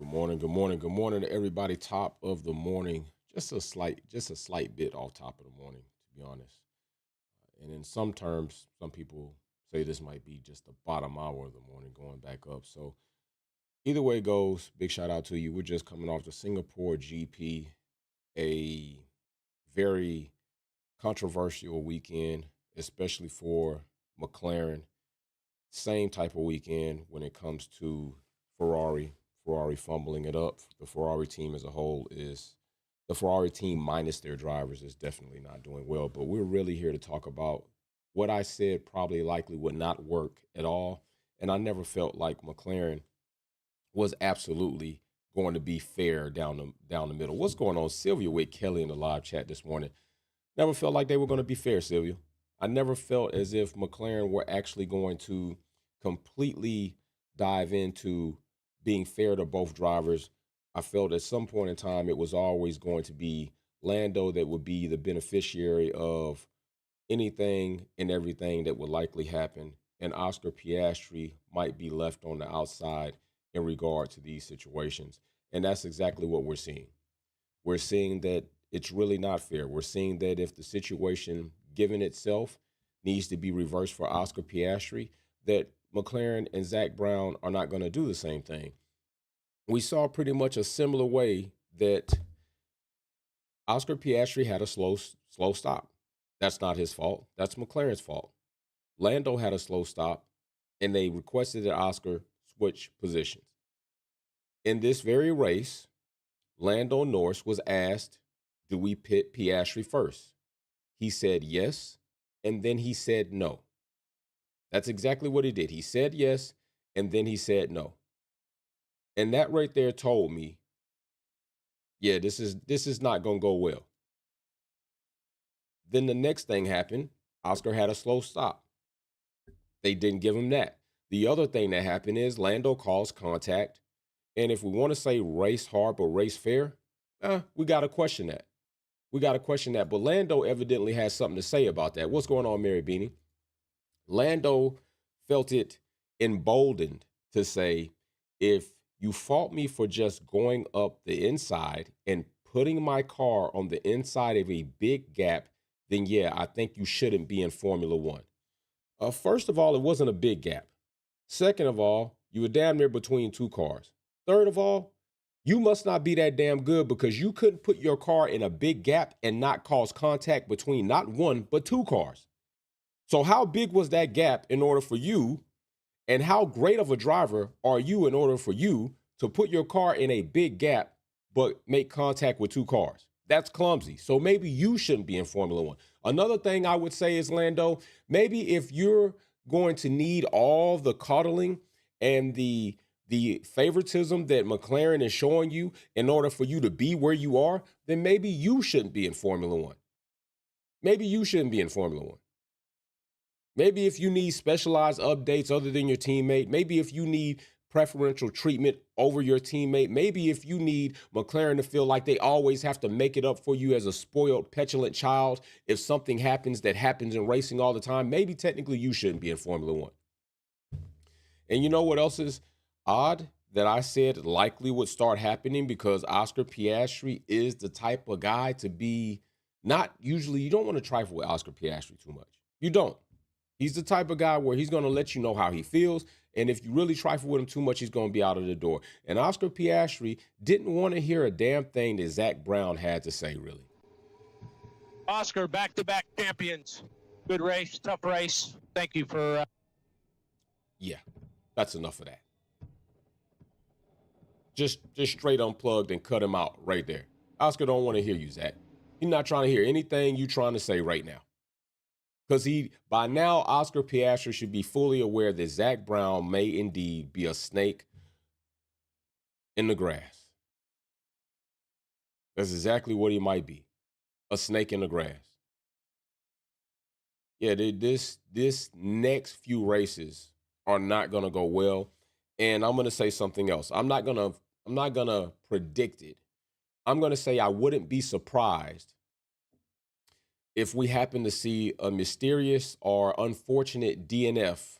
Good morning, good morning to everybody. Top of the morning. Just a slight bit off top of the morning, to be honest. And in some terms, some people say this might be just the bottom hour of the morning going back up. So either way it goes, big shout out to you. We're just coming off the Singapore GP, a very controversial weekend, especially for McLaren. Same type of weekend when it comes to Ferrari. Ferrari fumbling it up. The Ferrari team as a whole is the Ferrari team minus their drivers is definitely not doing well. But we're really here to talk about what I said probably likely would not work at all. And I never felt like McLaren was absolutely going to be fair down the middle. What's going on? Sylvia with Kelly in the live chat this morning. Never felt like they were going to be fair, Sylvia. I never felt as if McLaren were actually going to completely dive into being fair to both drivers. I felt at some point in time it was always going to be Lando that would be the beneficiary of anything and everything that would likely happen, and Oscar Piastri might be left on the outside in regard to these situations. And that's exactly what we're seeing. We're seeing that it's really not fair. We're seeing that if the situation given itself needs to be reversed for Oscar Piastri, that McLaren and Zach Brown are not going to do the same thing. We saw pretty much a similar way that Oscar Piastri had a slow stop. That's not his fault. That's McLaren's fault. Lando had a slow stop, and they requested that Oscar switch positions. In this very race, Lando Norris was asked, do we pit Piastri first? He said yes, and then he said no. That's exactly what he did. He said yes, and then he said no. And that right there told me, yeah, this is not going to go well. Then the next thing happened. Oscar had a slow stop. They didn't give him that. The other thing that happened is Lando caused contact. And if we want to say race hard but race fair, we got to question that. We got to question that. But Lando evidently has something to say about that. What's going on, Mary Beanie? Lando felt it emboldened to say, if you fault me for just going up the inside and putting my car on the inside of a big gap, then yeah, I think you shouldn't be in Formula One. First of all, it wasn't a big gap. Second of all, you were damn near between two cars. Third of all, you must not be that damn good because you couldn't put your car in a big gap and not cause contact between not one, but two cars. So how big was that gap in order for you, and how great of a driver are you in order for you to put your car in a big gap but make contact with two cars? That's clumsy. So maybe you shouldn't be in Formula One. Another thing I would say is, Lando, maybe if you're going to need all the coddling and the favoritism that McLaren is showing you in order for you to be where you are, then maybe you shouldn't be in Formula One. Maybe you shouldn't be in Formula One. Maybe if you need specialized updates other than your teammate, maybe if you need preferential treatment over your teammate, maybe if you need McLaren to feel like they always have to make it up for you as a spoiled, petulant child, if something happens that happens in racing all the time, maybe technically you shouldn't be in Formula One. And you know what else is odd? That I said likely would start happening because Oscar Piastri is the type of guy to be not usually, you don't want to trifle with Oscar Piastri too much. You don't. He's the type of guy where he's going to let you know how he feels. And if you really trifle with him too much, he's going to be out of the door. And Oscar Piastri didn't want to hear a damn thing that Zach Brown had to say, really. Oscar, back-to-back champions. Good race, tough race. Thank you for... Yeah, that's enough of that. Just straight unplugged and cut him out right there. Oscar don't want to hear you, Zach. He's not trying to hear anything you trying to say right now. Because by now, Oscar Piastri should be fully aware that Zach Brown may indeed be a snake in the grass. That's exactly what he might be, a snake in the grass. Yeah, this next few races are not gonna go well, and I'm gonna say something else. I'm not gonna predict it. I'm gonna say I wouldn't be surprised if we happen to see a mysterious or unfortunate DNF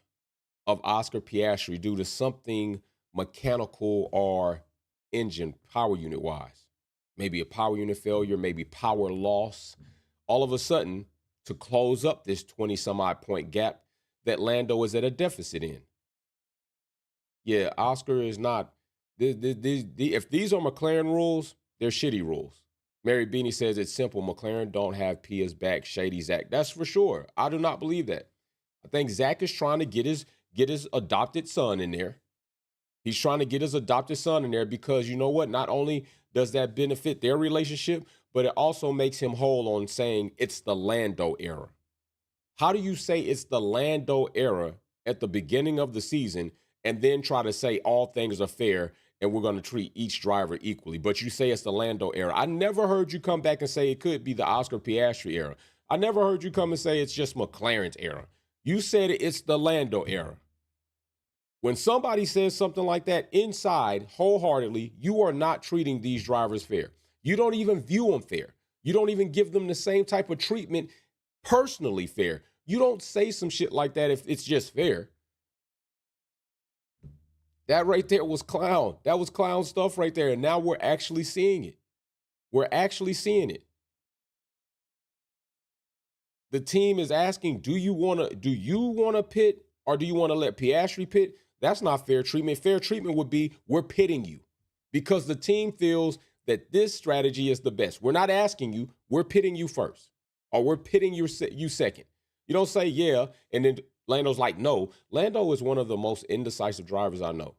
of Oscar Piastri due to something mechanical or engine power unit wise. Maybe a power unit failure, maybe power loss. All of a sudden, to close up this 20 some odd point gap that Lando is at a deficit in. Yeah, Oscar is not. If these are McLaren rules, they're shitty rules. Mary Beanie says it's simple. McLaren don't have Pia's back, shady Zach. That's for sure. I do not believe that. I think Zach is trying to get his adopted son in there. He's trying to get his adopted son in there because you know what? Not only does that benefit their relationship, but it also makes him whole on saying it's the Lando era. How do you say it's the Lando era at the beginning of the season and then try to say all things are fair and we're going to treat each driver equally? But you say it's the Lando era. I never heard you come back and say it could be the Oscar Piastri era. I never heard you come and say it's just McLaren's era. You said it's the Lando era. When somebody says something like that inside, wholeheartedly, you are not treating these drivers fair. You don't even view them fair. You don't even give them the same type of treatment personally fair. You don't say some shit like that if it's just fair. That right there was clown. That was clown stuff right there. And now we're actually seeing it. We're actually seeing it. The team is asking, do you want to pit or do you want to let Piastri pit? That's not fair treatment. Fair treatment would be we're pitting you because the team feels that this strategy is the best. We're not asking you. We're pitting you first or we're pitting you second. You don't say yeah, and then Lando's like, no. Lando is one of the most indecisive drivers I know.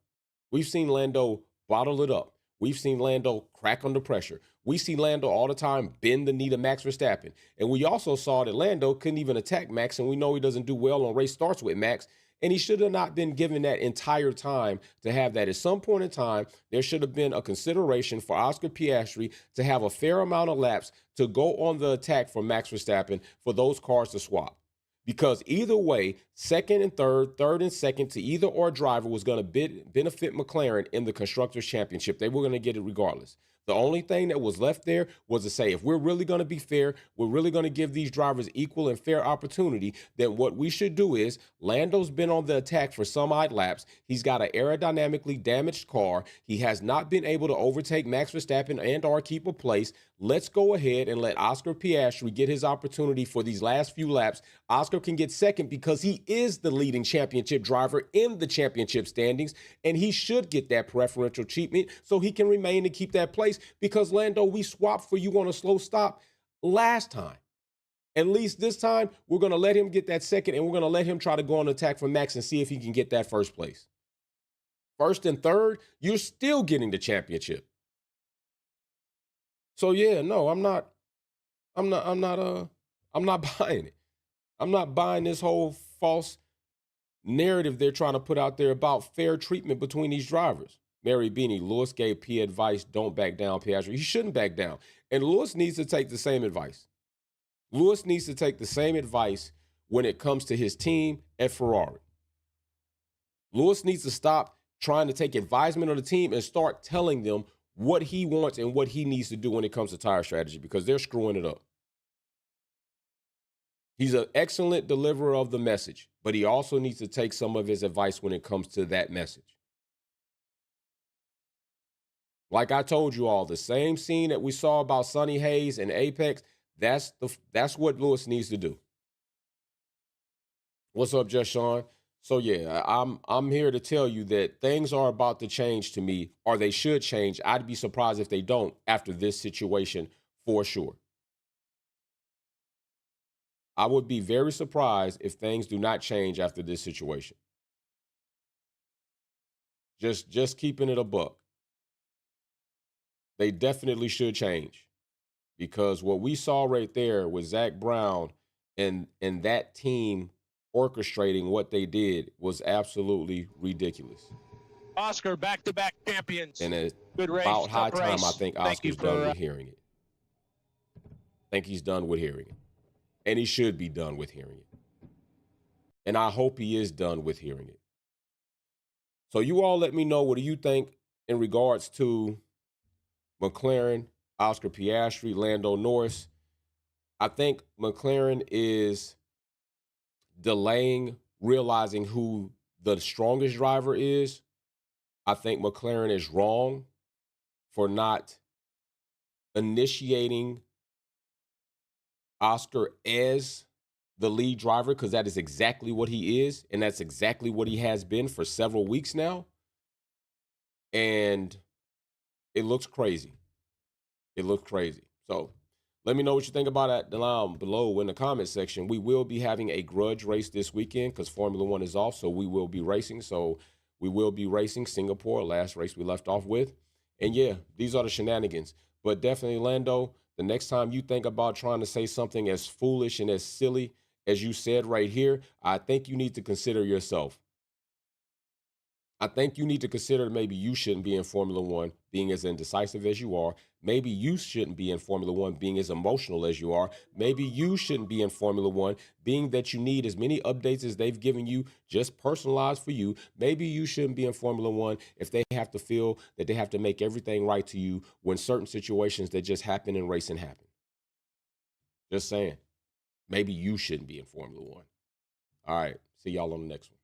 We've seen Lando bottle it up. We've seen Lando crack under pressure. We see Lando all the time bend the knee to Max Verstappen. And we also saw that Lando couldn't even attack Max, and we know he doesn't do well on race starts with Max. And he should have not been given that entire time to have that. At some point in time, there should have been a consideration for Oscar Piastri to have a fair amount of laps to go on the attack for Max Verstappen for those cars to swap. Because either way, second and third and second to either or driver was going to benefit McLaren in the Constructors' Championship. They were going to get it regardless. The only thing that was left there was to say, if we're really going to be fair, we're really going to give these drivers equal and fair opportunity, then what we should do is, Lando's been on the attack for some odd laps. He's got an aerodynamically damaged car. He has not been able to overtake Max Verstappen and or keep a place. Let's go ahead and let Oscar Piastri get his opportunity for these last few laps. Oscar can get second because he is the leading championship driver in the championship standings, and he should get that preferential treatment so he can remain and keep that place because, Lando, we swapped for you on a slow stop last time. At least this time, we're going to let him get that second, and we're going to let him try to go on attack for Max and see if he can get that first place. First and third, you're still getting the championship. So yeah, no, I'm not buying it. I'm not buying this whole false narrative they're trying to put out there about fair treatment between these drivers. Mary Beanie, Lewis gave P advice, don't back down, Piastri. He shouldn't back down. And Lewis needs to take the same advice. Lewis needs to take the same advice when it comes to his team at Ferrari. Lewis needs to stop trying to take advisement of the team and start telling them what he wants and what he needs to do when it comes to tire strategy because they're screwing it up. He's an excellent deliverer of the message, but he also needs to take some of his advice when it comes to that message. Like I told you all, the same scene that we saw about Sonny Hayes and Apex, that's what Lewis needs to do. What's up, Just Sean? So yeah, I'm here to tell you that things are about to change to me, or they should change. I'd be surprised if they don't after this situation for sure. I would be very surprised if things do not change after this situation. Just keeping it a buck. They definitely should change because what we saw right there with Zach Brown and that team orchestrating what they did was absolutely ridiculous. Oscar, back-to-back champions. And it's good race, about high tough time race. I think Oscar's done with hearing it. I think he's done with hearing it. And he should be done with hearing it. And I hope he is done with hearing it. So you all let me know, what do you think in regards to McLaren, Oscar Piastri, Lando Norris? I think McLaren is delaying realizing who the strongest driver is. I think McLaren is wrong for not initiating Oscar as the lead driver, because that is exactly what he is, and that's exactly what he has been for several weeks now. And it looks crazy. It looks crazy. So let me know what you think about that down below in the comment section. We will be having a grudge race this weekend because Formula One is off, so we will be racing. So we will be racing Singapore, last race we left off with. And yeah, these are the shenanigans. But definitely, Lando, the next time you think about trying to say something as foolish and as silly as you said right here, I think you need to consider yourself. I think you need to consider maybe you shouldn't be in Formula One being as indecisive as you are. Maybe you shouldn't be in Formula One being as emotional as you are. Maybe you shouldn't be in Formula One being that you need as many updates as they've given you, just personalized for you. Maybe you shouldn't be in Formula One if they have to feel that they have to make everything right to you when certain situations that just happen in racing happen. Just saying. Maybe you shouldn't be in Formula One. All right. See y'all on the next one.